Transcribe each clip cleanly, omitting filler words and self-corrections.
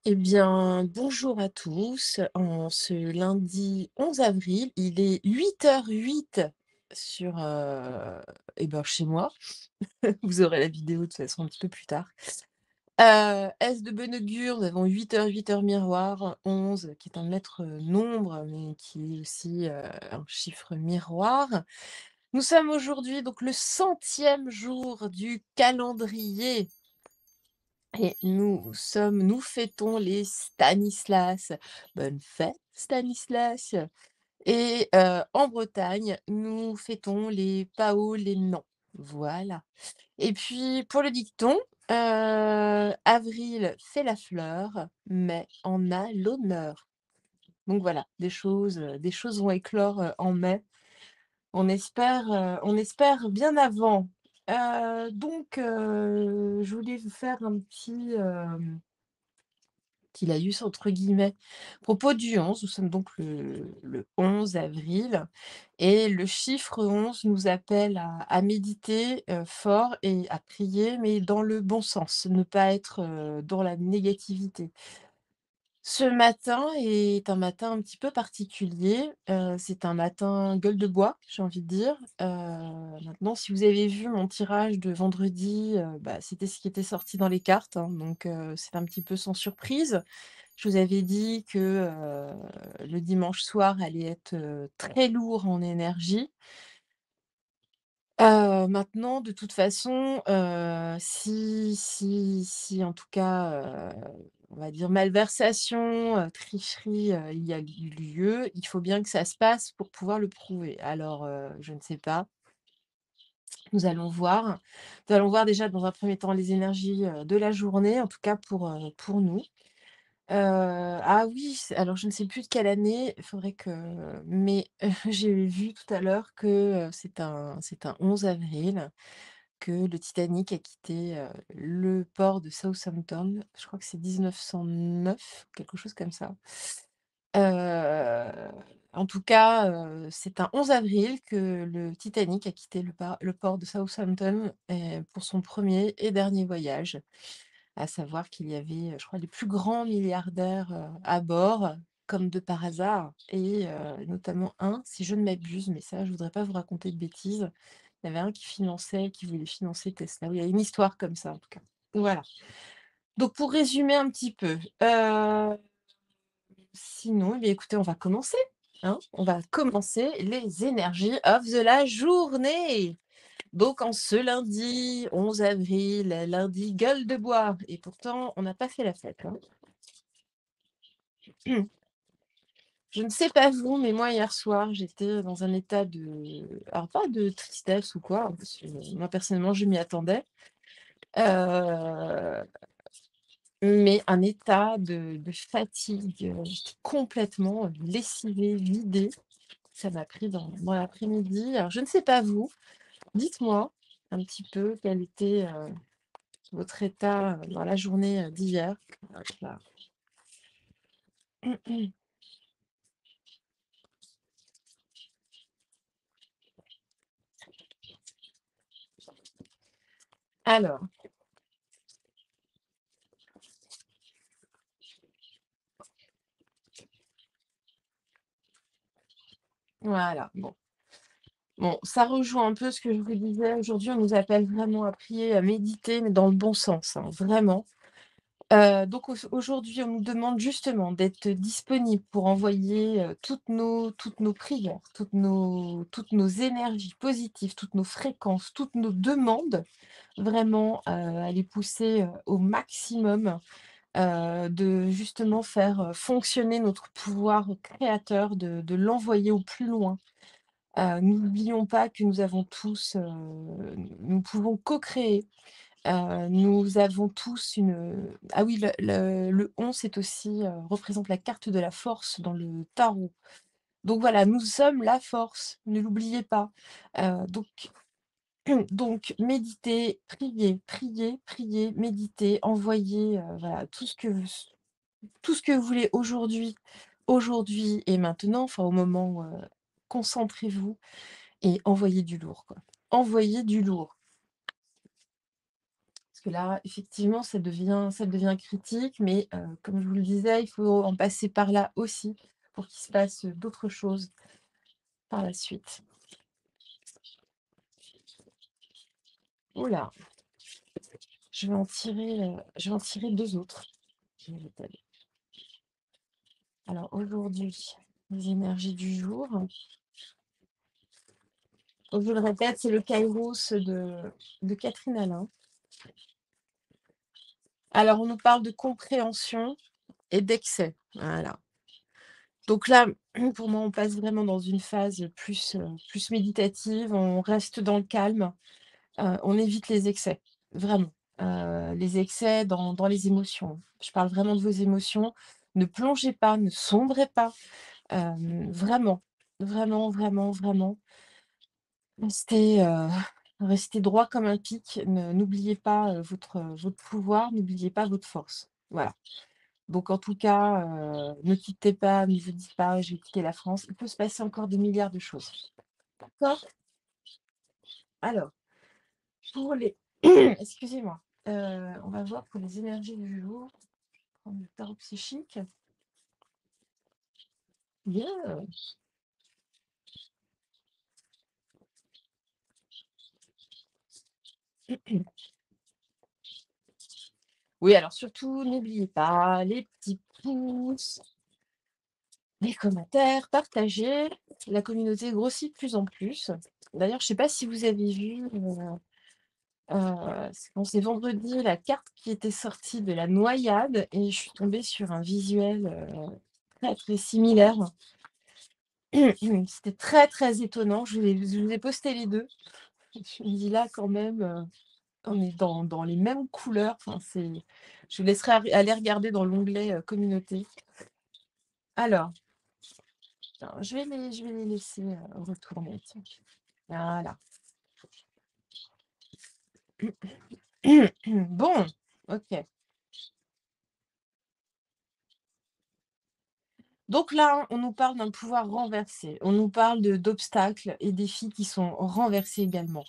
Eh bien, bonjour à tous. En ce lundi 11 avril, il est 8h08 sur, chez moi. Vous aurez la vidéo de toute façon un petit peu plus tard. Est-ce de bon augure? Nous avons 8 heures miroir, 11 qui est un maître nombre, mais qui est aussi, un chiffre miroir. Nous sommes aujourd'hui donc le 100e jour du calendrier. Et nous fêtons les Stanislas. Bonne fête Stanislas! Et en Bretagne, nous fêtons les Paolénans. Voilà. Et puis pour le dicton, avril fait la fleur, mai en a l'honneur. Donc voilà, des choses vont éclore, en mai. On espère bien avant. Je voulais vous faire un petit laïus entre guillemets. Propos du 11, nous sommes donc le 11 avril et le chiffre 11 nous appelle à méditer, fort et à prier, mais dans le bon sens, ne pas être, dans la négativité. Ce matin est un matin un petit peu particulier, c'est un matin gueule de bois, j'ai envie de dire. Maintenant si vous avez vu mon tirage de vendredi, c'était ce qui était sorti dans les cartes, hein, c'est un petit peu sans surprise. Je vous avais dit que, le dimanche soir allait être, très lourd en énergie. Maintenant de toute façon, si en tout cas, on va dire malversation, tricherie, il y a eu lieu, il faut bien que ça se passe pour pouvoir le prouver. Alors, je ne sais pas, nous allons voir. Nous allons voir déjà dans un premier temps les énergies, de la journée, en tout cas pour nous. Ah oui, alors je ne sais plus de quelle année, il faudrait que mais j'ai vu tout à l'heure que, c'est un 11 avril que le Titanic a quitté, le port de Southampton. Je crois que c'est 1909, quelque chose comme ça. Heu, En tout cas, c'est un 11 avril que le Titanic a quitté le port de Southampton, pour son premier et dernier voyage. À savoir qu'il y avait, je crois, les plus grands milliardaires, à bord, comme de par hasard et notamment un, si je ne m'abuse, mais ça, je voudrais pas vous raconter de bêtises. Il y avait un qui voulait financer Tesla. Oui, il y a une histoire comme ça, en tout cas. Voilà. Donc pour résumer un petit peu, sinon, eh bien, écoutez, on va commencer, hein. On va commencer les énergies of la journée. Donc en ce lundi 11 avril, lundi gueule de bois et pourtant on n'a pas fait la fête, hein. Je ne sais pas vous, mais moi hier soir, j'étais dans un état alors pas de tristesse ou quoi, hein, parce que moi personnellement je m'y attendais, heu, mais un état de fatigue, j'étais complètement, lessivée, vidée. Ça m'a pris dans l'après-midi. Alors je ne sais pas vous, dites-moi un petit peu quel était, votre état, dans la journée, d'hier? Hop là. Alors, voilà, bon. Bon, ça rejoint un peu ce que je vous disais. Aujourd'hui, on nous appelle vraiment à prier, à méditer, mais dans le bon sens, hein, vraiment. Aujourd'hui, on nous demande justement d'être disponible pour envoyer, toutes nos prières, toutes nos énergies positives, toutes nos fréquences, toutes nos demandes, vraiment, à les pousser, au maximum. De justement faire, fonctionner notre pouvoir créateur, de l'envoyer au plus loin. N'oublions pas que nous avons tous, nous pouvons co-créer. Nous avons tous ah oui, le 11, c'est aussi, représente la carte de la force dans le tarot. Donc voilà, nous sommes la force, ne l'oubliez pas. Donc méditez, priez, priez, priez, méditez, envoyez, voilà, tout ce que vous voulez aujourd'hui et maintenant, enfin au moment, concentrez-vous et envoyez du lourd, quoi. Envoyez du lourd. Parce que là, effectivement, ça devient critique, mais comme je vous le disais, il faut en passer par là aussi pour qu'il se passe, d'autres choses par la suite. Ouh là, je vais en tirer 2 autres. Je vais l'étaler. Alors aujourd'hui, les énergies du jour, donc je vous le répète, c'est le Kairos de Catherine Alain. Alors on nous parle de compréhension et d'excès, voilà. Donc là, pour moi, on passe vraiment dans une phase plus méditative, on reste dans le calme, on évite les excès, vraiment. Les excès dans les émotions. Je parle vraiment de vos émotions. Ne plongez pas, ne sombrez pas, vraiment, vraiment, vraiment, vraiment. Restez, restez droit comme un pic. N'oubliez pas, votre pouvoir, n'oubliez pas votre force. Voilà. Donc en tout cas, ne quittez pas, ne vous dites pas: «Je vais quitter la France». Il peut se passer encore des milliards de choses. D'accord? Alors, pour les excusez-moi, on va voir pour les énergies du jour, prendre le tarot psychique. Bien. Oui, alors surtout, n'oubliez pas les petits pouces, les commentaires, partagez. La communauté grossit de plus en plus. D'ailleurs, je ne sais pas si vous avez vu, c'est vendredi, la carte qui était sortie de la noyade et je suis tombée sur un visuel, très, très similaire. C'était très, très étonnant. Je vous ai posté les 2. Je me dis là quand même, on est dans les mêmes couleurs. Enfin, je vous laisserai aller regarder dans l'onglet, communauté. Alors, attends, je vais les laisser, retourner, tiens. Voilà. Bon, OK. Donc là, on nous parle d'un pouvoir renversé. On nous parle d'obstacles et défis qui sont renversés également.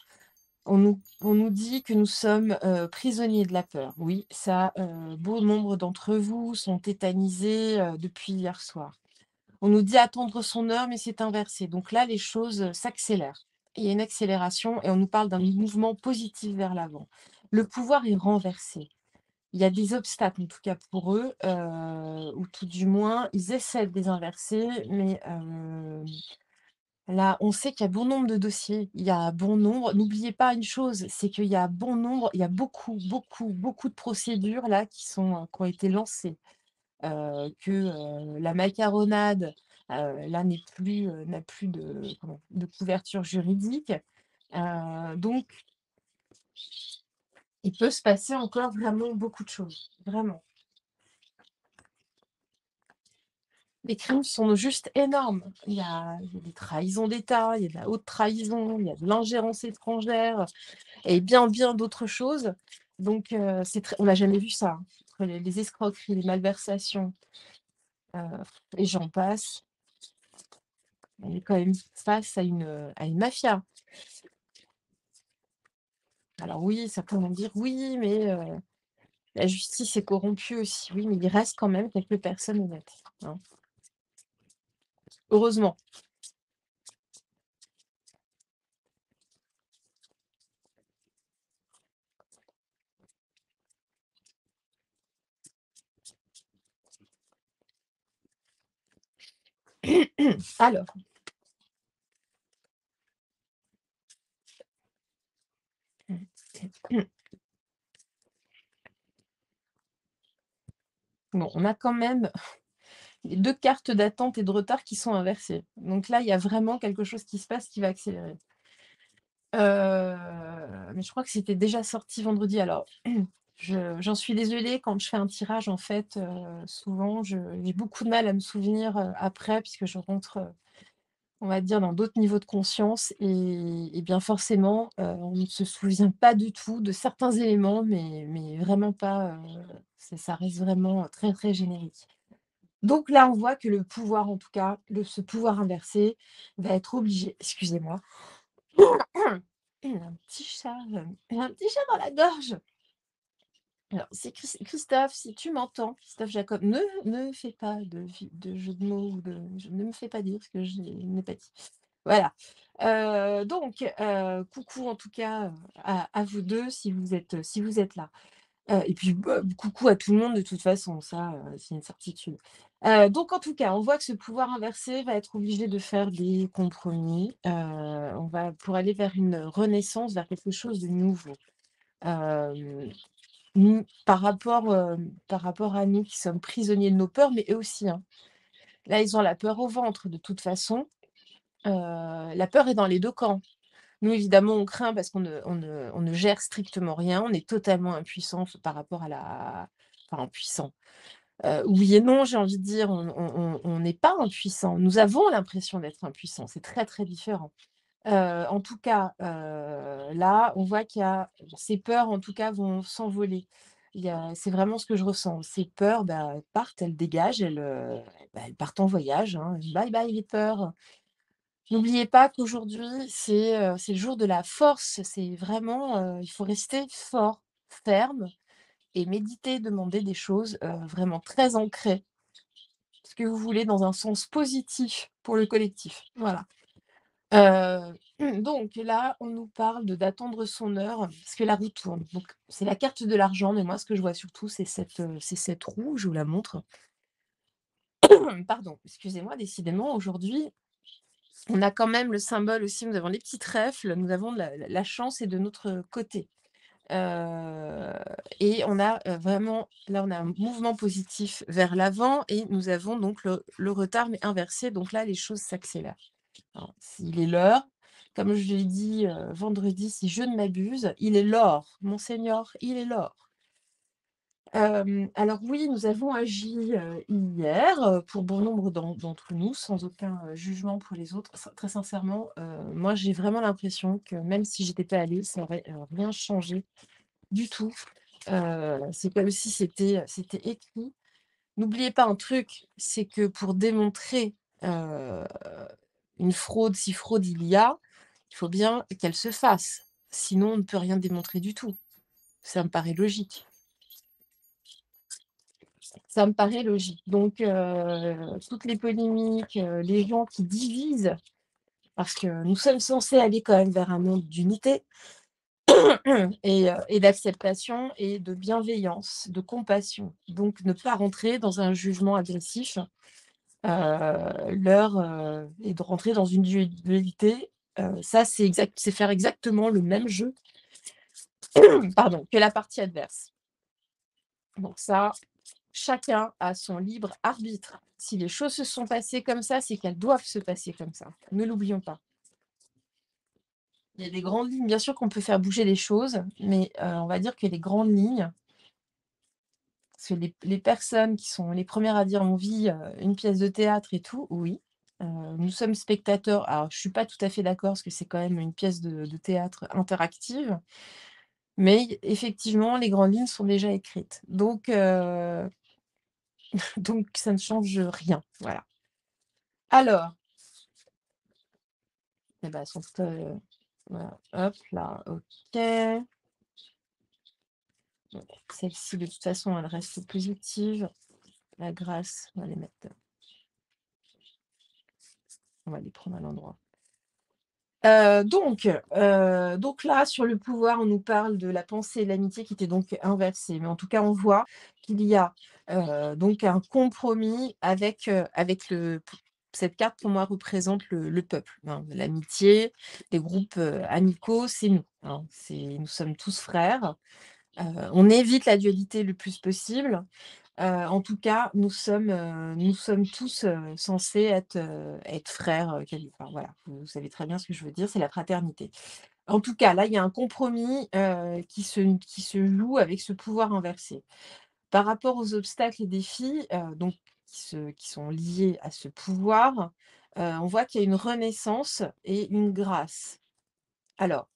On nous dit que nous sommes, prisonniers de la peur. Oui, ça, bon nombre d'entre vous sont tétanisés, depuis hier soir. On nous dit attendre son heure, mais c'est inversé. Donc là, les choses, s'accélèrent. Il y a une accélération et on nous parle d'un mouvement positif vers l'avant. Le pouvoir est renversé. Il y a des obstacles, en tout cas pour eux, ou tout du moins, ils essaient de les inverser, mais là, on sait qu'il y a bon nombre de dossiers. Il y a bon nombre, n'oubliez pas une chose, c'est qu'il y a bon nombre, il y a beaucoup, beaucoup, beaucoup de procédures là qui ont été lancées. Que, la macaronade, là n'a plus de couverture juridique. Donc il peut se passer encore vraiment beaucoup de choses, vraiment. Les crimes sont juste énormes. Il y a des trahisons d'État, il y a de la haute trahison, il y a de l'ingérence étrangère et bien, bien d'autres choses. Donc on n'a jamais vu ça, hein. Entre les escroqueries, les malversations, heu et j'en passe. On est quand même face à une mafia. Alors oui, certains vont dire: «Oui, mais la justice est corrompue aussi». Oui, mais il reste quand même quelques personnes honnêtes, hein. Heureusement. Alors, bon, on a quand même les 2 cartes d'attente et de retard qui sont inversées. Donc là, il y a vraiment quelque chose qui se passe qui va accélérer. Mais je crois que c'était déjà sorti vendredi. Alors, j'en suis désolée, quand je fais un tirage, en fait, souvent, j'ai beaucoup de mal à me souvenir, après puisque je rentre, on va dire dans d'autres niveaux de conscience et bien forcément, on ne se souvient pas du tout de certains éléments, mais vraiment pas, ça reste vraiment, très, très générique. Donc là, on voit que le pouvoir, en tout cas, ce pouvoir inversé va être obligé excusez-moi, un petit chat, un petit chat dans la gorge. Alors, c'est Christophe, si tu m'entends, Christophe Jacob, ne fais pas de jeu de mots ou ne me fais pas dire ce que je n'ai pas dit. Voilà. Donc, coucou en tout cas, à vous 2 si vous êtes là. Et puis, bah, coucou à tout le monde de toute façon, ça, c'est une certitude. Donc en tout cas, on voit que ce pouvoir inversé va être obligé de faire des compromis. On va pour aller vers une renaissance, vers quelque chose de nouveau. Hem, nous par rapport à nous qui sommes prisonniers de nos peurs, mais eux aussi, hein. Là, ils ont la peur au ventre de toute façon. La peur est dans les 2 camps. Nous, évidemment, on craint parce on ne gère strictement rien. On est totalement impuissant par rapport à la enfin impuissant. Oui et non, j'ai envie de dire, on n'est pas impuissant. Nous avons l'impression d'être impuissants, c'est très, très différent. En tout cas, là, on voit qu'il y a ces peurs, en tout cas, vont s'envoler. C'est vraiment ce que je ressens. Ces peurs, bah, partent, elles dégagent, elles partent en voyage, hein. Bye bye les peurs. N'oubliez pas qu'aujourd'hui, c'est le jour de la force. C'est vraiment, il faut rester fort, ferme et méditer, demander des choses, vraiment très ancrées. Ce que vous voulez dans un sens positif pour le collectif. Voilà. Donc là, on nous parle d'attendre son heure parce que la roue tourne. Donc c'est la carte de l'argent, mais moi ce que je vois surtout, c'est cette roue, je vous la montre. Pardon, excusez-moi, décidément aujourd'hui, on a quand même le symbole aussi, nous avons les petits trèfles, nous avons de la chance est de notre côté. Heu et on a, vraiment là, on a un mouvement positif vers l'avant et nous avons donc le retard mais inversé, donc là, les choses s'accélèrent. Alors, il est l'heure, comme je l'ai dit, vendredi, si je ne m'abuse, il est l'or, monseigneur, il est l'or. Alors oui, nous avons agi, hier, pour bon nombre d'entre nous, sans aucun, jugement pour les autres. Très sincèrement, moi, j'ai vraiment l'impression que même si j'étais pas allée, ça aurait, rien changé du tout. C'est comme si c'était écrit. N'oubliez pas un truc, c'est que pour démontrer, heu, une fraude, si fraude il faut bien qu'elle se fasse. Sinon, on ne peut rien démontrer du tout. Ça me paraît logique. Ça me paraît logique. Donc, toutes les polémiques, les gens qui divisent, parce que nous sommes censés aller quand même vers un monde d'unité et d'acceptation et de bienveillance, de compassion. Donc ne pas rentrer dans un jugement agressif, et de rentrer dans une dualité, ça c'est faire exactement le même jeu, pardon, que la partie adverse. Donc ça, chacun a son libre arbitre. Si les choses se sont passées comme ça, c'est qu'elles doivent se passer comme ça. Ne l'oublions pas. Il y a des grandes lignes, bien sûr qu'on peut faire bouger les choses, mais on va dire que les grandes lignes, parce que les personnes qui sont les premières à dire: «On vit, une pièce de théâtre et tout», oui, nous sommes spectateurs. Alors je suis pas tout à fait d'accord parce que c'est quand même une pièce de théâtre interactive, mais effectivement les grandes lignes sont déjà écrites. Donc donc ça ne change rien, voilà. Alors, eh ben, elles sont toutes, voilà, hop là, OK. Donc celle-ci de toute façon elle reste positive. La grâce, on va les mettre, on va les prendre à l'endroit. Donc là, sur le pouvoir, on nous parle de la pensée et de l'amitié qui étaient donc inversées. Mais en tout cas, on voit qu'il y a, donc un compromis avec cette carte pour moi représente le peuple, hein. L'amitié, les groupes, amicaux, c'est nous, hein. Nous sommes tous frères. On évite la dualité le plus possible. En tout cas, nous sommes tous, censés être frères, quelque part. Voilà, vous savez très bien ce que je veux dire, c'est la fraternité. En tout cas, là, il y a un compromis, qui se joue avec ce pouvoir inversé. Par rapport aux obstacles et défis, donc qui sont liés à ce pouvoir, on voit qu'il y a une renaissance et une grâce. Alors,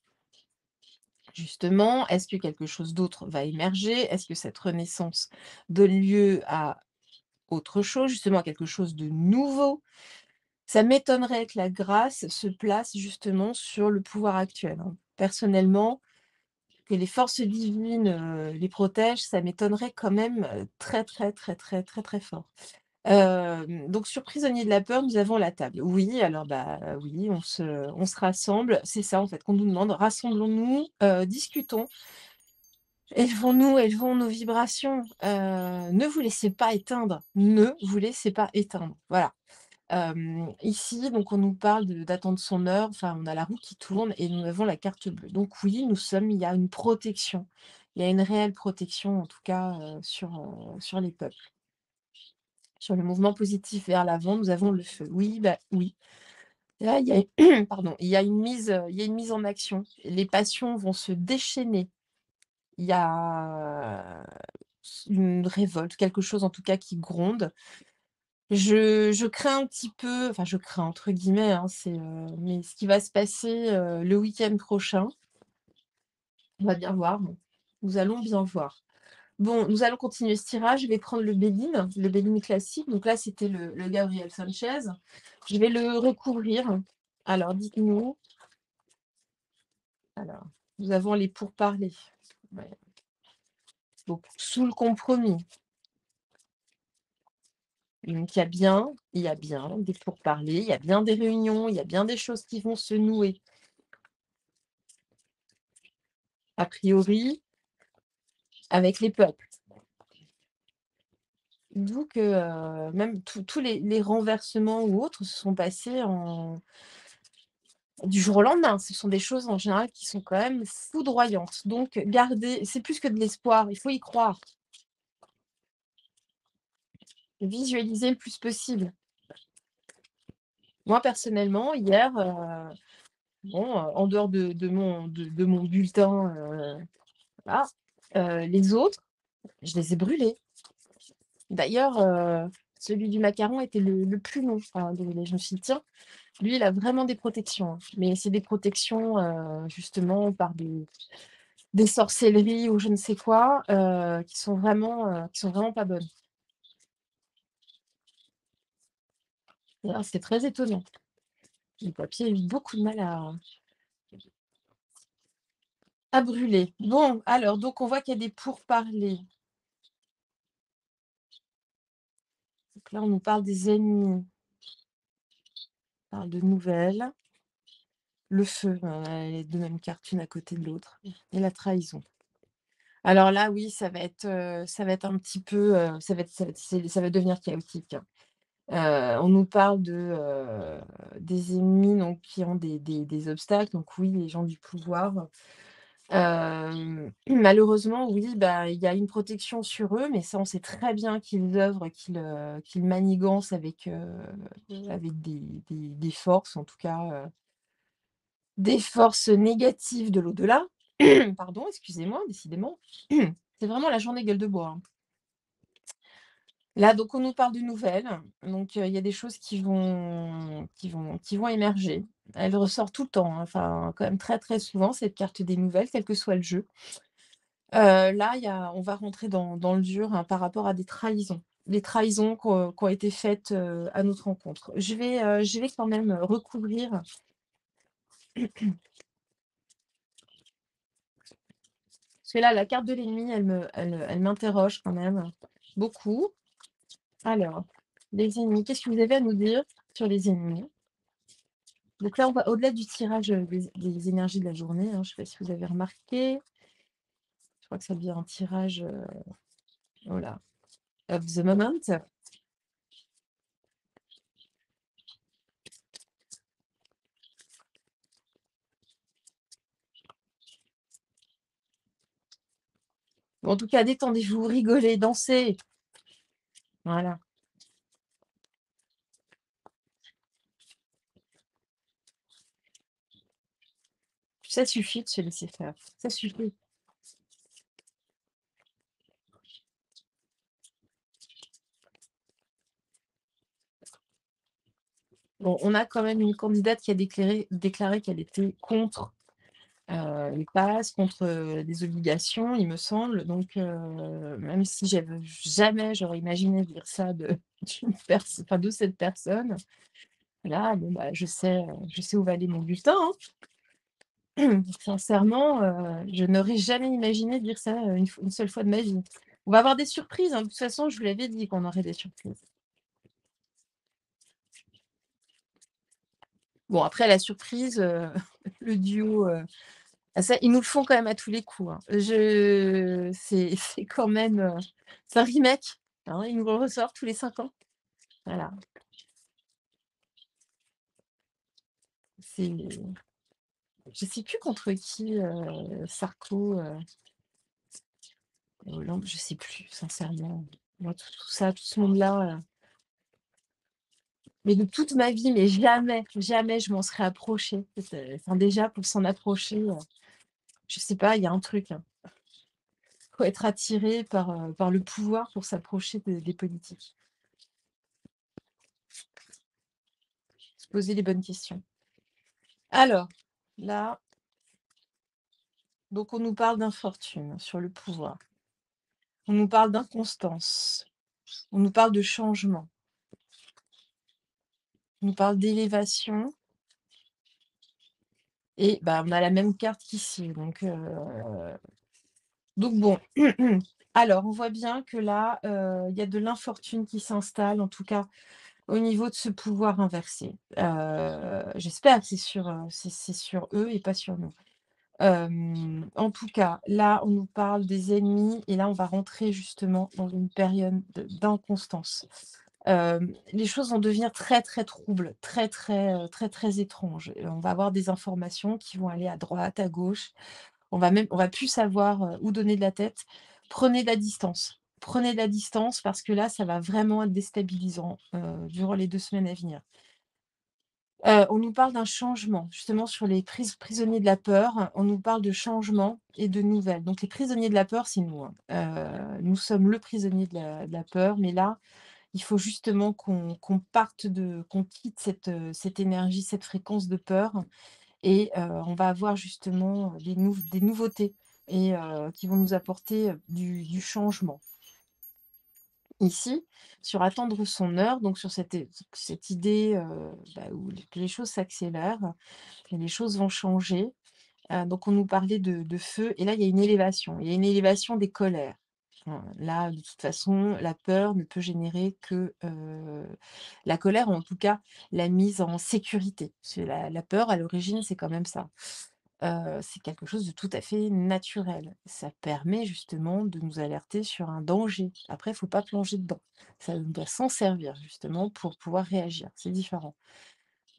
justement, est-ce que quelque chose d'autre va émerger? Est-ce que cette renaissance donne lieu à autre chose, justement quelque chose de nouveau. Ça m'étonnerait que la grâce se place justement sur le pouvoir actuel, hein. Personnellement, que les forces divines, les protègent, ça m'étonnerait quand même, très, très, très, très, très, très fort. Donc sur Prisonniers de la peur, nous avons la table. Oui, alors, bah, oui, on se rassemble. C'est ça, en fait, qu'on nous demande. Rassemblons-nous, discutons, élevons nos vibrations, ne vous laissez pas éteindre, ne vous laissez pas éteindre. Voilà. Ici, donc on nous parle d'attendre son heure, enfin, on a la roue qui tourne et nous avons la carte bleue. Donc oui, il y a une protection. Il y a une réelle protection, en tout cas, sur les peuples. Sur le mouvement positif vers l'avant, nous avons le feu. Oui, bah, oui. Là, il y a pardon, il y a une mise en action. Les passions vont se déchaîner. Il y a une révolte, quelque chose en tout cas qui gronde. Je crains un petit peu, enfin je crains entre guillemets, hein, mais ce qui va se passer, le week-end prochain, on va bien voir. Nous allons bien voir. Bon, nous allons continuer ce tirage. Je vais prendre le Béline classique. Donc là, c'était le Gabriel Sanchez. Je vais le recouvrir. Alors, dites-nous. Alors, nous avons les pourparlers. Ouais. Donc, sous le compromis. Donc, il y a bien des pourparlers, il y a bien des réunions, il y a bien des choses qui vont se nouer. A priori, avec les peuples. D'où que même tous les renversements ou autres se sont passés du jour au lendemain. Ce sont des choses en général qui sont quand même foudroyantes. Donc c'est plus que de l'espoir, il faut y croire. Visualiser le plus possible. Moi personnellement, hier, bon, en dehors de mon bulletin, voilà, les autres, je les ai brûlés. D'ailleurs, celui du macaron était le plus long. Enfin, je me suis dit: «Tiens, lui, il a vraiment des protections, hein». Mais c'est des protections, justement par des sorcelleries ou je ne sais quoi, qui sont vraiment pas bonnes. D'ailleurs, c'est très étonnant. Le papier a eu beaucoup de mal à brûler. Bon, alors donc on voit qu'il y a des pourparlers. Donc là, on nous parle des ennemis, on parle de nouvelles, le feu, les 2 mêmes cartes, une à côté de l'autre et la trahison. Alors là, oui, ça va être un petit peu, ça va devenir chaotique, hein. On nous parle des ennemis donc qui ont des obstacles, donc oui, les gens du pouvoir. Malheureusement, oui, bah, il y a une protection sur eux, mais ça, on sait très bien qu'ils œuvrent, qu'ils manigancent avec des forces, en tout cas, des forces négatives de l'au-delà. Pardon, excusez-moi, décidément. C'est vraiment la journée gueule de bois, hein. Là, donc on nous parle de nouvelles, donc il y a des choses qui vont émerger. Elle ressort tout le temps, hein, enfin, quand même très, très souvent cette carte des nouvelles, quel que soit le jeu. Là, on va rentrer dans le dur, hein, par rapport à des trahisons. Les trahisons qui ont été faites, à notre rencontre. Je vais quand même, recouvrir parce que là, la carte de l'ennemi, elle m'interroge quand même beaucoup. Alors, les ennemis, qu'est-ce que vous avez à nous dire sur les ennemis? Donc là, on va au-delà du tirage, des énergies de la journée, hein, je ne sais pas si vous avez remarqué. Je crois que ça devient un tirage, voilà, of the moment. Bon, en tout cas, détendez-vous, rigolez, dansez. Voilà. Ça suffit de se laisser faire. Ça suffit. Bon, on a quand même une candidate qui a déclaré qu'elle était contre, les passes, contre, les obligations, il me semble. Donc, même si jamais j'aurais imaginé dire ça de cette personne, là, bon, bah, je sais où va aller mon bulletin, hein. Sincèrement, je n'aurais jamais imaginé dire ça, une seule fois de ma vie. On va avoir des surprises, hein, de toute façon, je vous l'avais dit qu'on aurait des surprises. Bon, après la surprise, le duo, ah ça, ils nous le font quand même à tous les coups, hein. C'est quand même, c'est un remake, hein, ils nous le ressortent tous les 5 ans. Voilà, c'est je sais plus contre qui, Sarko, Hollande, je sais plus sincèrement. Moi tout ça, tout ce monde-là, mais de toute ma vie, mais jamais, jamais je m'en serais approchée. Enfin déjà pour s'en approcher, je sais pas, il y a un truc, hein. Faut être attiré par le pouvoir pour s'approcher des politiques. Se poser les bonnes questions. Alors, là, donc on nous parle d'infortune sur le pouvoir. On nous parle d'inconstance. On nous parle de changement. On nous parle d'élévation et bah, on a la même carte qu'ici. Donc bon. Alors, on voit bien que là, il y a de l'infortune qui s'installe, en tout cas au niveau de ce pouvoir inversé. J'espère que c'est sur eux et pas sur nous. En tout cas, là, on nous parle des ennemis et là, on va rentrer justement dans une période d'inconstance. Les choses vont devenir très, très troubles, très, très, très, très étranges. On va avoir des informations qui vont aller à droite, à gauche. On va plus savoir, où donner de la tête. Prenez de la distance. Prenez de la distance parce que là, ça va vraiment être déstabilisant, durant les 2 semaines à venir. On nous parle d'un changement, justement sur les prisonniers de la peur, on nous parle de changement et de nouvelles. Donc les prisonniers de la peur, c'est nous, hein. Nous sommes le prisonnier de la peur, mais là, il faut justement qu'on quitte cette énergie, cette fréquence de peur et on va avoir justement, des nouveautés et qui vont nous apporter, du changement. Ici, sur attendre son heure, donc sur cette idée, bah, où que les choses s'accélèrent et les choses vont changer. Donc on nous parlait de feu et là, il y a une élévation. Il y a une élévation des colères. Là, de toute façon, la peur ne peut générer que, la colère ou en tout cas la mise en sécurité. Parce que la peur à l'origine, c'est quand même ça. C'est quelque chose de tout à fait naturel. Ça permet justement de nous alerter sur un danger. Après, il faut pas plonger dedans. Ça on doit s'en servir justement pour pouvoir réagir, c'est différent.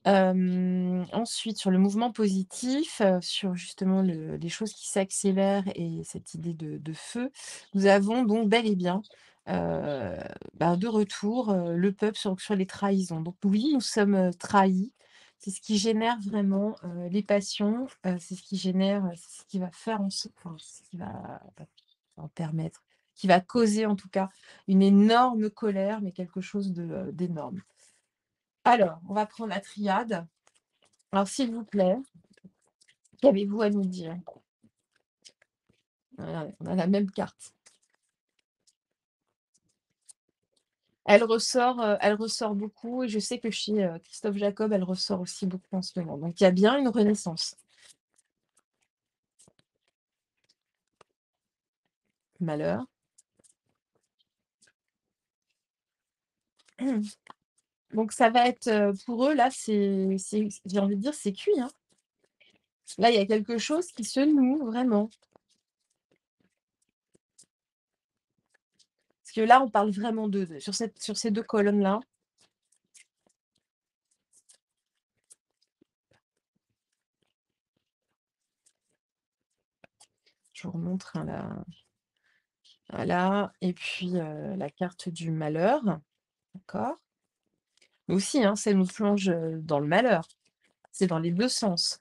Ensuite sur le mouvement positif, sur justement les choses qui s'accélèrent et cette idée de feu, nous avons donc bel et bien, heu, bah, de retour, le peuple sur les trahisons. Donc oui, nous sommes, trahis. C'est ce qui génère vraiment, les passions, c'est ce qui génère, c'est ce qui va faire en so enfin, ce qui va permettre, qui va causer en tout cas une énorme colère, mais quelque chose d'énorme. Alors, on va prendre la triade. Alors, s'il vous plaît, qu'avez-vous à nous dire? Voilà, on a la même carte. Elle ressort beaucoup et je sais que chez, Christophe Jacob, elle ressort aussi beaucoup en ce moment. Donc il y a bien une renaissance. Malheur. Donc ça va être, pour eux là, c'est j'ai envie de dire, c'est cuit, hein. Là, il y a quelque chose qui se noue vraiment. Parce que là, on parle vraiment sur ces 2 colonnes-là, je vous remontre, hein, là, voilà et puis, la carte du malheur, d'accord? Mais aussi, hein, ça nous plonge, dans le malheur. C'est dans les 2 sens.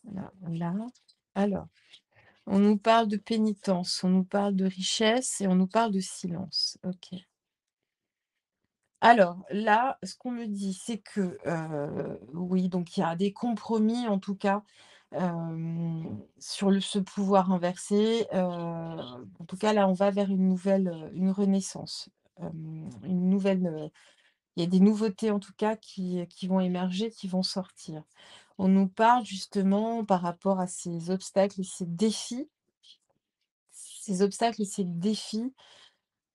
Voilà, là. Alors, on nous parle de pénitence, on nous parle de richesse et on nous parle de silence. OK. Alors là, ce qu'on me dit, c'est que, oui, donc il y a des compromis en tout cas, sur ce pouvoir inversé. En tout cas là, on va vers une nouvelle, une renaissance, une nouvelle, Il y a des nouveautés en tout cas qui vont émerger, qui vont sortir. On nous parle justement par rapport à ces obstacles et ces obstacles et ces défis,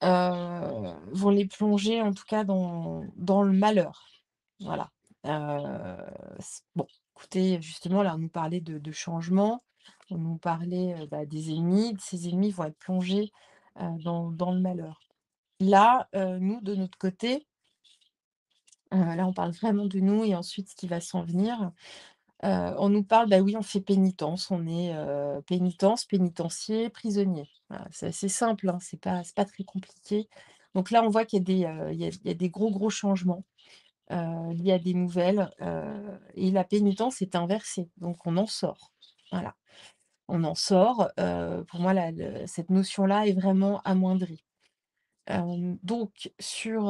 vont les plonger en tout cas dans le malheur. Voilà. Bon, écoutez, justement, là, on nous parlait de changement, on nous parlait, des ennemis. Ces ennemis vont être plongés, dans le malheur. Là, nous, de notre côté, là, on parle vraiment de nous et ensuite ce qui va s'en venir. On nous parle, bah, oui, on fait pénitence, on est, pénitence, pénitencier, prisonnier. Voilà, c'est assez simple, hein, c'est pas très compliqué. Donc là, on voit qu'il y a il y a des gros, gros changements, liés à des nouvelles, et la pénitence est inversée, donc on en sort. Voilà, on en sort, pour moi, cette notion-là est vraiment amoindrie. Donc sur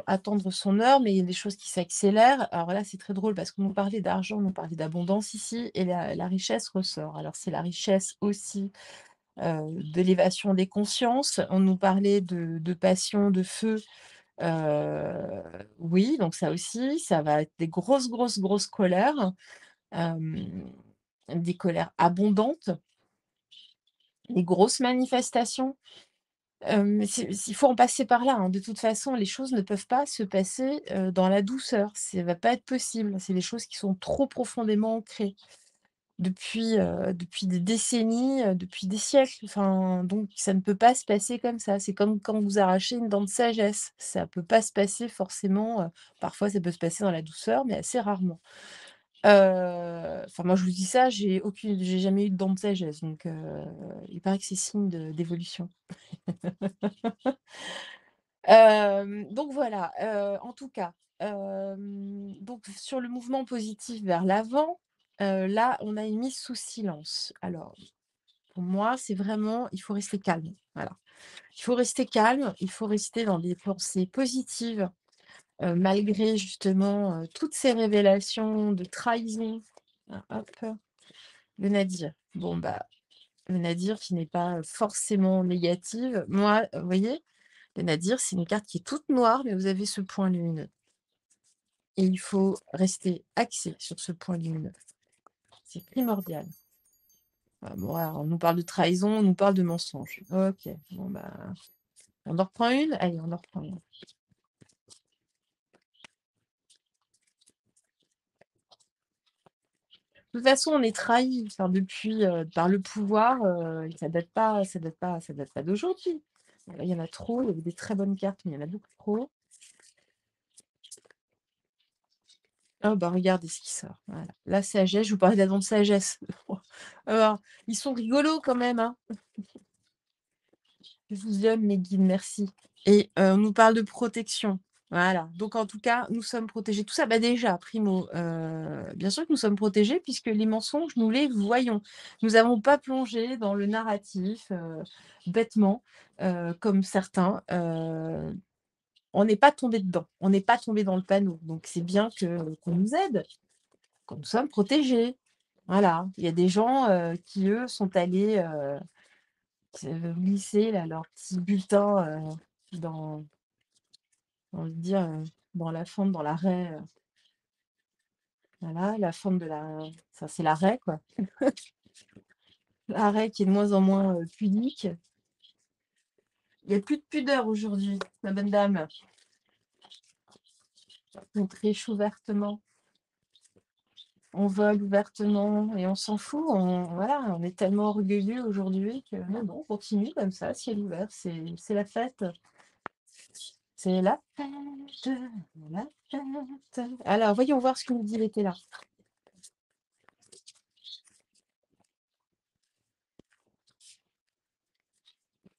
attendre son heure, mais il y a des choses qui s'accélèrent. Alors là, c'est très drôle parce qu'on nous parlait d'argent, on nous parlait d'abondance ici et la richesse ressort. Alors c'est la richesse aussi, d'élévation des consciences. On nous parlait de passion, de feu, oui, donc ça aussi, ça va être des grosses, grosses, grosses colères, hem, des colères abondantes, des grosses manifestations. Il faut en passer par là, hein. De toute façon, les choses ne peuvent pas se passer, dans la douceur. Ça va pas être possible. C'est des choses qui sont trop profondément ancrées depuis des décennies, depuis des siècles. Enfin, donc ça ne peut pas se passer comme ça. C'est comme quand vous arrachez une dent de sagesse. Ça peut pas se passer forcément, parfois ça peut se passer dans la douceur, mais assez rarement. Enfin moi je vous dis ça, j'ai jamais eu de dent de sagesse, donc il paraît que c'est signe d'évolution. Donc voilà, en tout cas, donc sur le mouvement positif vers l'avant, là, on a une mise sous silence. Alors, pour moi, c'est vraiment il faut rester calme, voilà. Il faut rester calme, il faut rester dans des pensées positives, malgré justement, toutes ces révélations de trahison. Ah hop, le nadir. Bon, bah, le nadir qui n'est pas forcément négative. Moi, vous voyez? Le nadir, c'est une carte qui est toute noire, mais vous avez ce point lumineux et il faut rester axé sur ce point lumineux. C'est primordial. Bon, alors, on nous parle de trahison, on nous parle de mensonge. OK, bon, bah, on en reprend une? Allez, on en reprend une. De toute façon, on est trahi, enfin, depuis, par le pouvoir, ça date pas d'aujourd'hui. Il y en a trop, il y avait des très bonnes cartes, mais il y en a beaucoup trop. Oh bah, regardez ce qui sort, voilà. La sagesse, je vous parlais de la dent de sagesse. Alors, ils sont rigolos quand même, hein. Je vous aime mes guides, merci et on nous parle de protection. Voilà, donc en tout cas, nous sommes protégés. Tout ça, bah, déjà, primo, bien sûr que nous sommes protégés puisque les mensonges, nous les voyons. Nous n'avons pas plongé dans le narratif, bêtement, comme certains, on n'est pas tombé dedans. On n'est pas tombé dans le panneau, donc c'est bien qu'on nous aide, que nous sommes protégés. Voilà, il y a des gens, qui eux sont allés, glisser là leur petit bulletin, dans j'ai envie de dire, dans la fente, dans la raie, voilà, la fente de la ça c'est la raie quoi. La raie qui est de moins en moins, pudique. Il y a plus de pudeur aujourd'hui, ma bonne dame. On triche ouvertement, on vole ouvertement et on s'en fout. On est tellement orgueilleux aujourd'hui que non, non, on continue comme ça, ciel ouvert, c'est la fête. C'est la fête. Alors voyons voir ce que nous dit l'été là.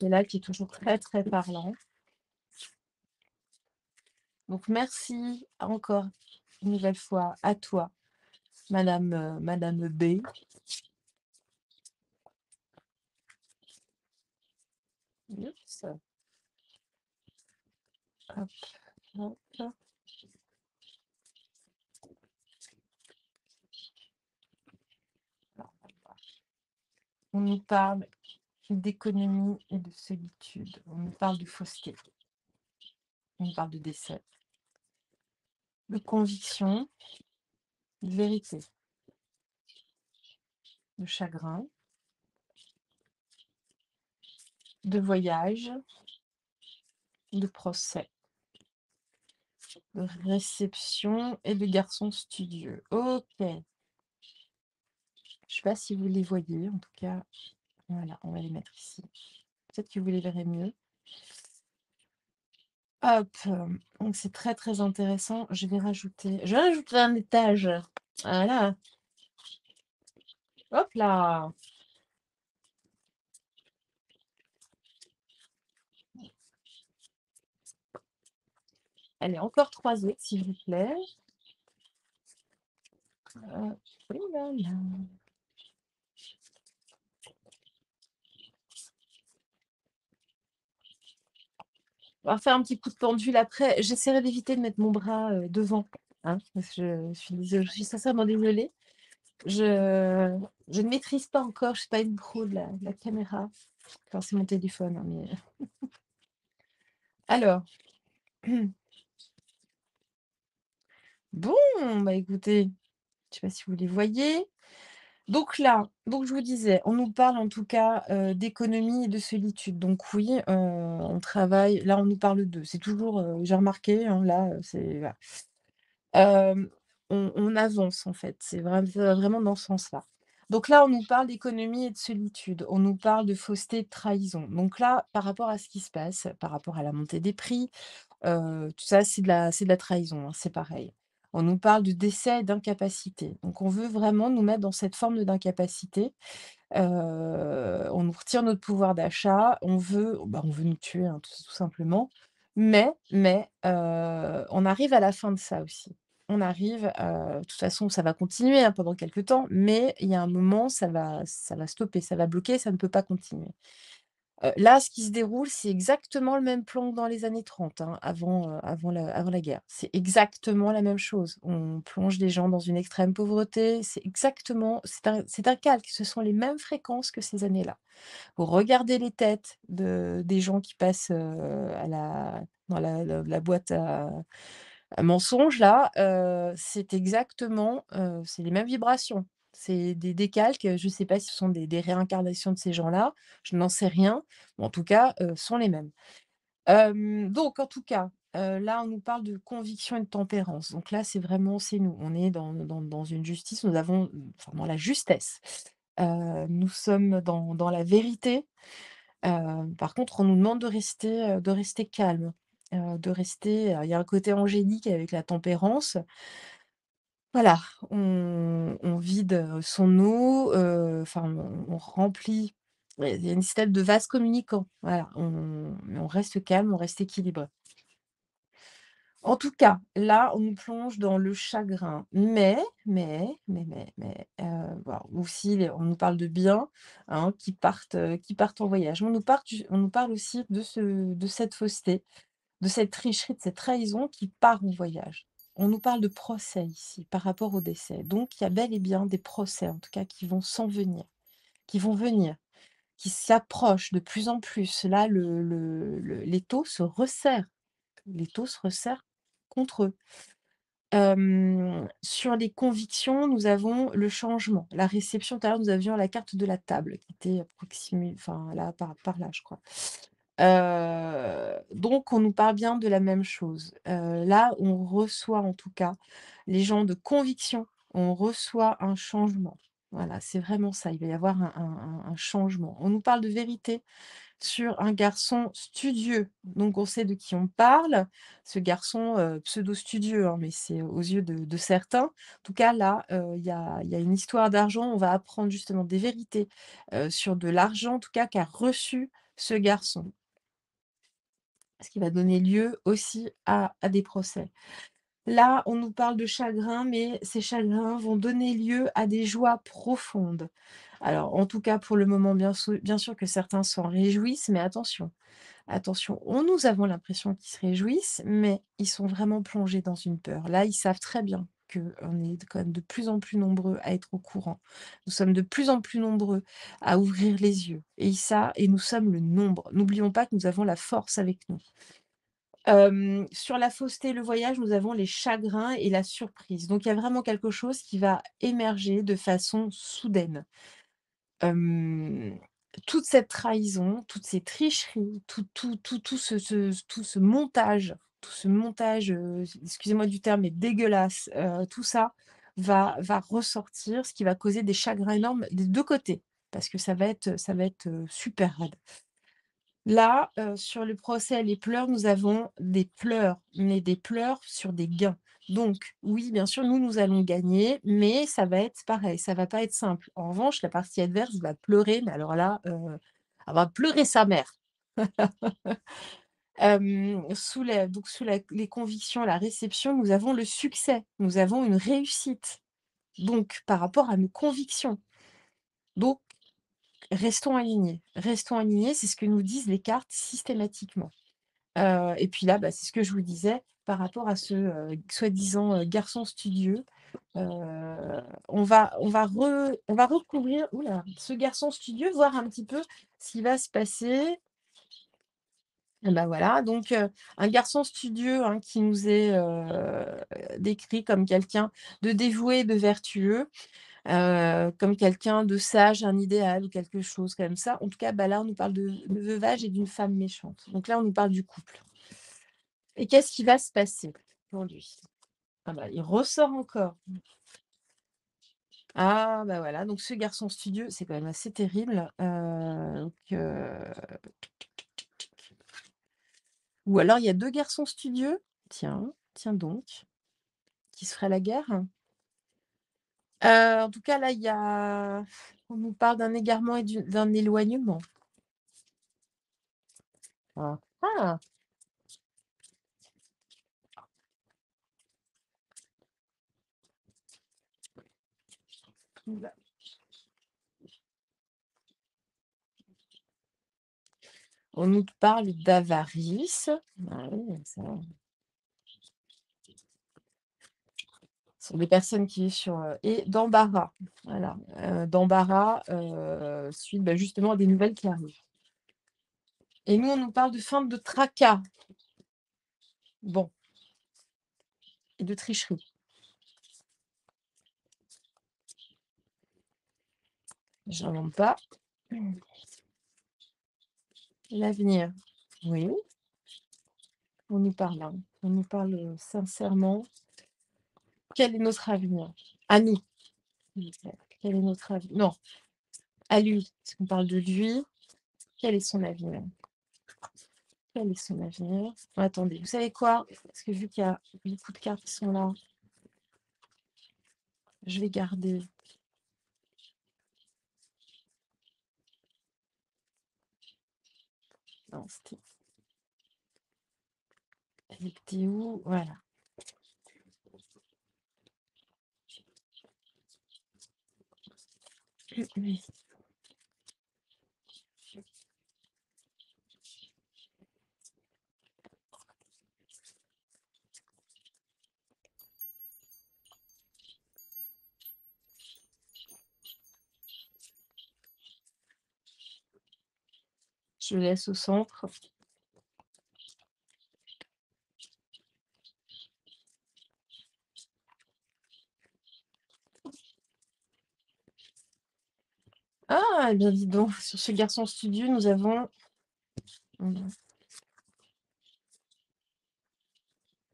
Et là qui est toujours très, très parlant. Donc merci encore une nouvelle fois à toi, madame B. Oups, hop, hop. On nous parle d'économie et de solitude. On nous parle de fausseté. On nous parle de décès. de conviction, de vérité, de chagrin, de voyage, de procès, de réception et de garçon studieux. OK. Je sais pas si vous les voyez, en tout cas, voilà, on va les mettre ici. Peut-être que vous les verrez mieux. Hop, donc c'est très, très intéressant. Je vais rajouter un étage. Voilà, hop là! Allez, encore 3 autres, s'il vous plaît. Oui, là, là. On va faire un petit coup de pendule après. J'essaierai d'éviter de mettre mon bras, devant, hein, parce que je suis sincèrement désolée. Je ne maîtrise pas encore, je suis pas une pro de la caméra. Enfin, c'est mon téléphone, hein, mais alors, bon, bah, écoutez, je sais pas si vous les voyez. Donc là, donc je vous disais, on nous parle en tout cas, d'économie et de solitude. Donc oui, on travaille là, on nous parle d'eux. C'est toujours, j'ai remarqué, hein, là, c'est voilà. On avance en fait, ça va vraiment dans ce sens-là. Donc là, on nous parle d'économie et de solitude, on nous parle de fausseté, de trahison. Donc là, par rapport à ce qui se passe, par rapport à la montée des prix, tout ça, c'est de la trahison, hein, c'est pareil. On nous parle de décès et d'incapacité. Donc on veut vraiment nous mettre dans cette forme d'incapacité. On nous retire notre pouvoir d'achat, on veut nous tuer, hein, tout simplement. On arrive à la fin de ça aussi. On arrive, de toute façon, ça va continuer, hein, pendant quelque temps, mais il y a un moment, ça va stopper, ça va bloquer, ça ne peut pas continuer. Là, ce qui se déroule, c'est exactement le même plan que dans les années 30, hein, avant la guerre. C'est exactement la même chose. On plonge les gens dans une extrême pauvreté, c'est un calque, ce sont les mêmes fréquences que ces années-là. Vous regardez les têtes des gens qui passent, dans la boîte à mensonges là, c'est les mêmes vibrations. C'est des décalques, je ne sais pas si ce sont des réincarnations de ces gens-là, je n'en sais rien, mais en tout cas, sont les mêmes. Donc en tout cas, là, on nous parle de conviction et de tempérance. Donc là, c'est nous. On est dans une justice, enfin dans la justesse. Nous sommes dans la vérité. Par contre, on nous demande de rester calme, il y a un côté angélique avec la tempérance. Voilà, on vide, son eau, enfin on remplit, il y a une système de vase communicant. Voilà, on reste calme, on reste équilibré. En tout cas, là, on nous plonge dans le chagrin, voilà, aussi on nous parle de biens, hein, qui partent en voyage. On nous parle aussi de cette fausseté, de cette tricherie, de cette trahison qui part en voyage. On nous parle de procès ici, par rapport au décès. Donc il y a bel et bien des procès, en tout cas, qui vont s'en venir, qui vont venir, qui s'approchent de plus en plus. Là, l'étau se resserre, l'étau se resserre contre eux. Sur les convictions, nous avons le changement. La réception, tout à l'heure, nous avions la carte de la table qui était approximée, enfin là, par là, je crois. Donc on nous parle bien de la même chose. Là, on reçoit en tout cas les gens de conviction, on reçoit un changement. Voilà, c'est vraiment ça, il va y avoir un changement. On nous parle de vérité sur un garçon studieux, donc on sait de qui on parle. Ce garçon, pseudo-studieux, hein, mais c'est aux yeux de certains. En tout cas là, il y a une histoire d'argent. On va apprendre justement des vérités, sur de l'argent, en tout cas, qu'a reçu ce garçon. Ce qui va donner lieu aussi à des procès. Là, on nous parle de chagrin, mais ces chagrins vont donner lieu à des joies profondes. Alors, en tout cas, pour le moment, bien sûr que certains s'en réjouissent, mais attention, attention, nous avons l'impression qu'ils se réjouissent, mais ils sont vraiment plongés dans une peur. Là, ils savent très bien qu'on est quand même de plus en plus nombreux à être au courant. Nous sommes de plus en plus nombreux à ouvrir les yeux. Et nous sommes le nombre. N'oublions pas que nous avons la force avec nous. Sur la fausseté et le voyage, nous avons les chagrins et la surprise. Donc il y a vraiment quelque chose qui va émerger de façon soudaine. Hem, Toute cette trahison, toutes ces tricheries, tout ce montage, excusez-moi du terme, mais dégueulasse, tout ça va ressortir, ce qui va causer des chagrins énormes des 2 côtés, parce que ça va être, super raide. Là, sur le procès Les Pleurs, nous avons des pleurs, mais des pleurs sur des gains. Donc oui, bien sûr, nous allons gagner, mais ça va être pareil, ça va pas être simple. En revanche, la partie adverse va pleurer, mais alors là, elle va pleurer sa mère. Sous les convictions, la réception, nous avons le succès, nous avons une réussite, donc par rapport à nos convictions. Donc restons alignés, c'est ce que nous disent les cartes systématiquement. Et puis là, bah, c'est ce que je vous disais par rapport à ce, soi-disant, garçon studieux, heu, on va recouvrir ouh là, ce garçon studieux, voir un petit peu ce qui va se passer. Et bah, voilà, donc un garçon studieux, hein, qui nous est, décrit comme quelqu'un de dévoué, de vertueux, comme quelqu'un de sage, un idéal ou quelque chose comme ça. En tout cas, bah, là, on nous parle de veuvage et d'une femme méchante. Donc là, on nous parle du couple. Et qu'est-ce qui va se passer pour lui? Ah bah, il ressort encore. Ah bah, voilà, donc ce garçon studieux, c'est quand même assez terrible, ou alors il y a 2 garçons studieux? Tiens, tiens donc, qui se feraient la guerre? En tout cas, là, on nous parle d'un égarement et d'un éloignement. Ah! Ah! Bah, on nous parle d'avarice. Ah oui, ça ce sont des personnes qui est sur, et d'embarras. Voilà, d'embarras, suite, bah, justement à des nouvelles qui arrivent. Et nous, on nous parle de forme de tracas, bon, et de tricherie. J'invente pas. L'avenir, oui, on nous parle, hein, on nous parle, sincèrement. Quel est notre avenir? À nous. Quel est notre avenir? Non, à lui, parce qu'on parle de lui. Quel est son avenir? Quel est son avenir? Attendez, vous savez quoi? Parce que vu qu'il y a beaucoup de cartes qui sont là, je vais garder. Non, elle était où? Voilà. Je laisse au centre. Ah, eh bien, dis donc, sur ce garçon studieux, nous avons mmh.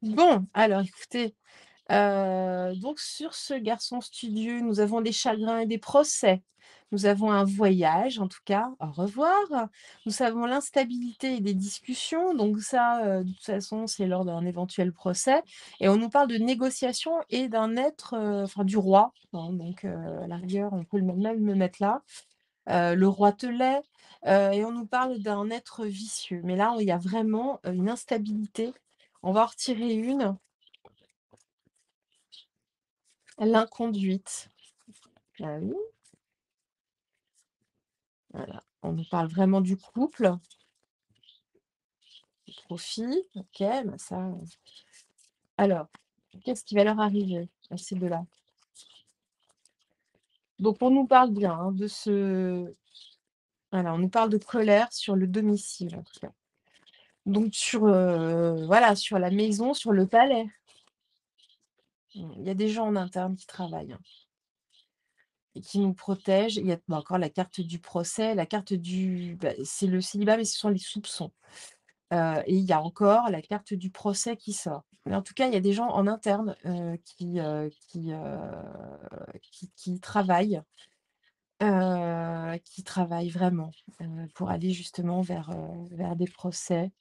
Bon, alors écoutez, donc sur ce garçon studieux, nous avons des chagrins et des procès. Nous avons un voyage, en tout cas, au revoir. Nous avons l'instabilité et des discussions, donc ça, de toute façon, c'est lors d'un éventuel procès et on nous parle de négociations et d'un être, enfin du roi, hein, donc à la rigueur, on peut même le mettre là. Le roi Telet, et on nous parle d'un être vicieux. Mais là, il y a vraiment, une instabilité. On va en retirer une, l'inconduite. Ah oui, voilà. On nous parle vraiment du couple, du profit. OK, bah ça, alors, qu'est-ce qui va leur arriver à ces 2-là? Donc on nous parle bien, hein, de ce voilà, on nous parle de colère sur le domicile, en tout cas. Donc voilà, sur la maison, sur le palais. Il y a des gens en interne qui travaillent, hein, et qui nous protègent. Il y a, bah, encore la carte du procès, la carte c'est le célibat, mais ce sont les soupçons. Et il y a encore la carte du procès qui sort. Mais en tout cas, il y a des gens en interne, qui travaillent, vraiment, pour aller justement vers des procès.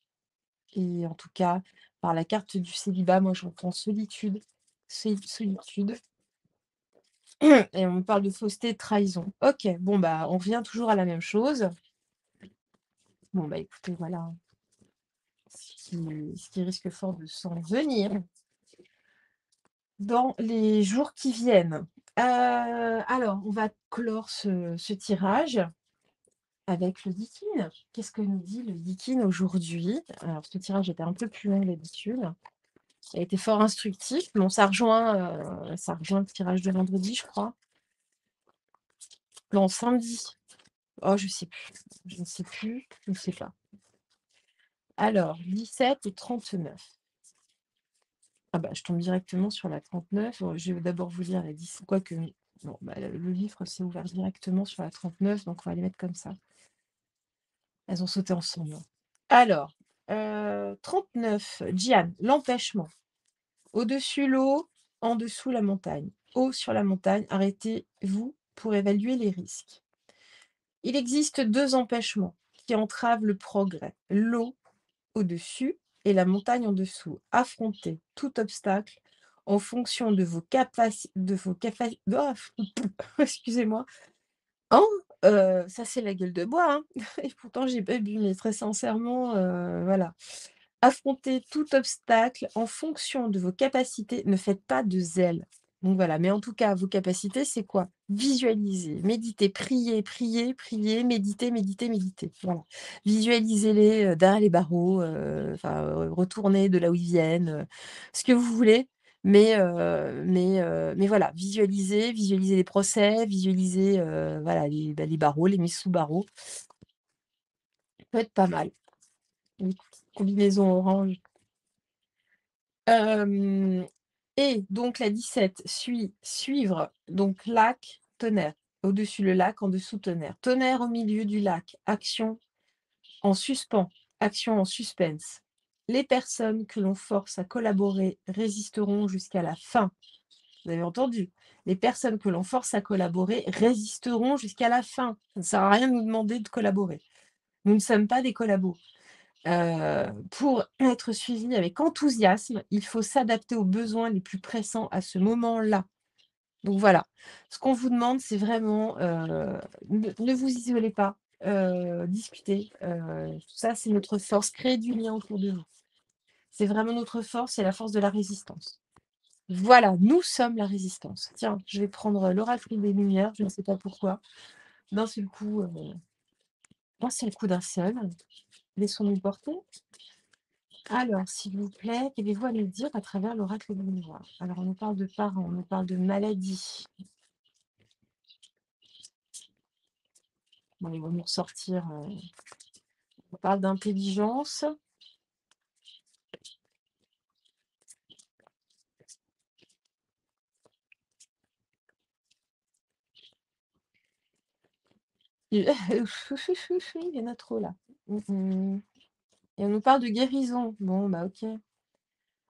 Et en tout cas, par la carte du célibat, moi j'entends solitude, solitude. Et on me parle de fausseté, de trahison. OK, bon, bah, on revient toujours à la même chose. Bon, bah, écoutez, voilà, ce qui risque fort de s'en venir dans les jours qui viennent. Alors, on va clore ce tirage avec le Yikin. Qu'est-ce que nous dit le Yikin aujourd'hui? Alors, ce tirage était un peu plus long que d'habitude. Il a été fort instructif. Bon, ça rejoint le tirage de vendredi, je crois. Non, samedi. Oh, je sais plus. Je ne sais plus. Je ne sais pas. Alors, 17 et 39. Ah bah, je tombe directement sur la 39. Je vais d'abord vous lire la 10. Quoique, non, bah, le livre s'est ouvert directement sur la 39, donc on va les mettre comme ça. Elles ont sauté ensemble. Alors, 39, Jian, l'empêchement. Au-dessus l'eau, en dessous la montagne. Haut sur la montagne, arrêtez-vous pour évaluer les risques. Il existe deux empêchements qui entravent le progrès. L'eau au-dessus et la montagne en dessous. Affrontez tout obstacle en fonction de vos capacités. Excusez-moi. Oh, ça c'est la gueule de bois, hein. Et pourtant j'ai pas bu, mais très sincèrement, voilà. Affrontez tout obstacle en fonction de vos capacités, ne faites pas de zèle. Donc voilà, mais en tout cas, vos capacités, c'est quoi? Visualiser, méditer, prier, prier, prier, méditer, méditer, méditer. Voilà. Visualisez-les, derrière les barreaux, enfin, retournez de là où ils viennent, ce que vous voulez, mais voilà, visualisez les procès, visualisez, voilà, les barreaux, les mises sous barreaux. Ça peut être pas mal. Une combinaison orange. Hem Et donc la 17 suivre, donc lac, tonnerre. Au-dessus le lac, en dessous tonnerre. Tonnerre au milieu du lac, action en suspens, action en suspense. Les personnes que l'on force à collaborer résisteront jusqu'à la fin. Vous avez entendu? Les personnes que l'on force à collaborer résisteront jusqu'à la fin. Ça ne sert à rien de nous demander de collaborer. Nous ne sommes pas des collabos. Pour être suivi avec enthousiasme, il faut s'adapter aux besoins les plus pressants à ce moment-là. Donc voilà, ce qu'on vous demande, c'est vraiment, ne vous isolez pas, discutez, tout ça, c'est notre force, créez du lien autour de nous. C'est vraiment notre force, c'est la force de la résistance. Voilà, nous sommes la résistance. Tiens, je vais prendre l'oracle des lumières, je ne sais pas pourquoi. D'un seul coup d'un seul. Laissons-nous porter. Alors, s'il vous plaît, qu'avez-vous à nous dire à travers l'oracle des lumières? Alors, on nous parle de parents, on nous parle de maladie. Bon, ils vont nous ressortir, on parle d'intelligence. Il y en a trop là. Et on nous parle de guérison. Bon, bah ok.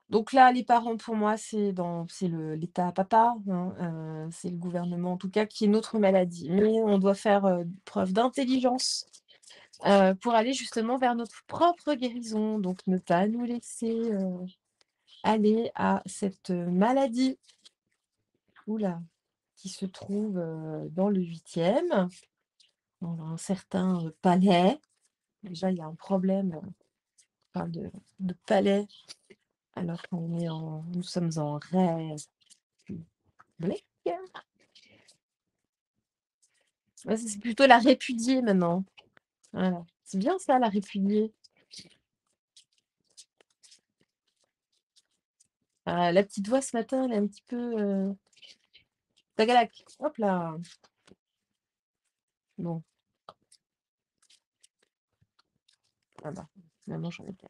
Donc là, les parents, pour moi, c'est l'État papa, hein, c'est le gouvernement, en tout cas, qui est notre maladie. Mais on doit faire preuve d'intelligence pour aller justement vers notre propre guérison. Donc ne pas nous laisser aller à cette maladie, oula, qui se trouve dans le 8e, dans un certain palais. Déjà, il y a un problème, on parle de palais, alors nous sommes en République. Ouais, c'est plutôt la répudiée maintenant. Voilà. C'est bien ça, la répudiée. Ah, la petite voix ce matin, elle est un petit peu tagalac. Hop là. Bon, ah bah, finalement, j'en ai pas.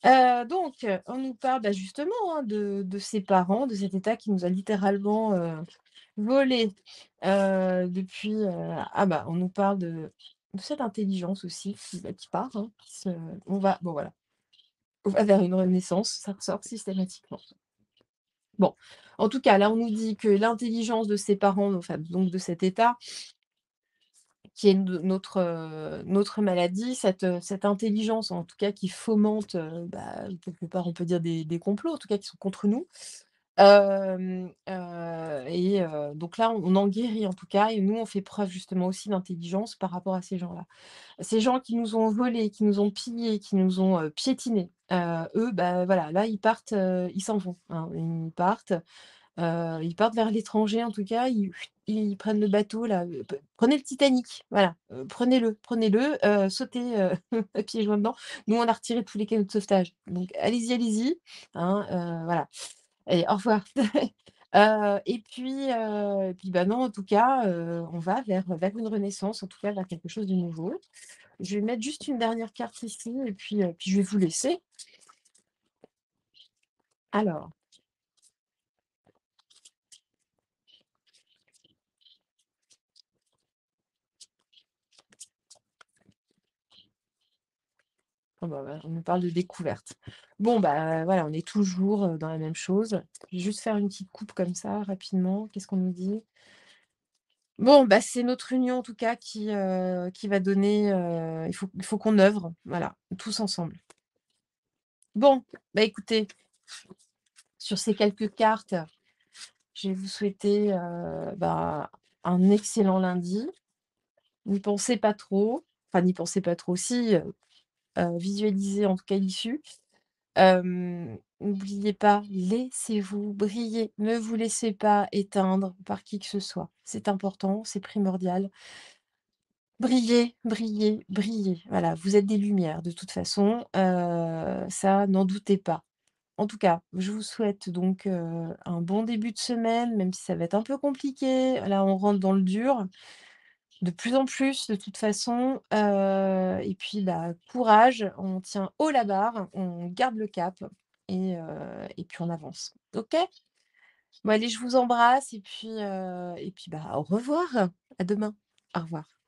On nous parle, bah, justement, hein, de ses parents, de cet État qui nous a littéralement, volés, depuis, on nous parle de cette intelligence aussi qui part, hein, qui se on va bon voilà, on va vers une renaissance, ça ressort systématiquement. Bon, en tout cas, là, on nous dit que l'intelligence de ses parents, enfin, donc de cet État, qui est notre maladie, cette intelligence, en tout cas, qui fomente, quelque part, on peut dire des complots, en tout cas, qui sont contre nous. Donc là, on en guérit, en tout cas, et nous, on fait preuve, justement, aussi d'intelligence par rapport à ces gens-là. Ces gens qui nous ont volés, qui nous ont pillés, qui nous ont, piétinés, eux, bah, voilà, là, ils partent, ils s'en vont, hein. Ils partent vers l'étranger, en tout cas, ils prennent le bateau là, prenez le Titanic, voilà, prenez-le, sautez, à pieds joints dedans. Nous, on a retiré tous les canaux de sauvetage, donc allez-y, allez-y, hein, voilà. Allez, au revoir. Bah, non, en tout cas, on va vers une renaissance, en tout cas vers quelque chose de nouveau. Je vais mettre juste une dernière carte ici et puis je vais vous laisser. Alors, oh bah, voilà, on nous parle de découverte. Bon, bah, voilà, on est toujours, dans la même chose. Je vais juste faire une petite coupe comme ça rapidement. Qu'est-ce qu'on nous dit? Bon, bah, c'est notre union en tout cas qui va donner, il faut qu'on œuvre, voilà, tous ensemble. Bon, bah, écoutez, sur ces quelques cartes, je vais vous souhaiter, un excellent lundi. N'y pensez pas trop, enfin n'y pensez pas trop, si, visualisez en tout cas l'issue. N'oubliez pas, laissez-vous briller. Ne vous laissez pas éteindre par qui que ce soit. C'est important, c'est primordial. Brillez, brillez, brillez. Voilà, vous êtes des lumières de toute façon, ça, n'en doutez pas. En tout cas, je vous souhaite donc, un bon début de semaine, même si ça va être un peu compliqué. Là, on rentre dans le dur, de plus en plus de toute façon, et puis, bah, courage, on tient haut la barre, on garde le cap et puis on avance. OK? Bon allez, je vous embrasse et puis, bah, au revoir. À demain. Au revoir.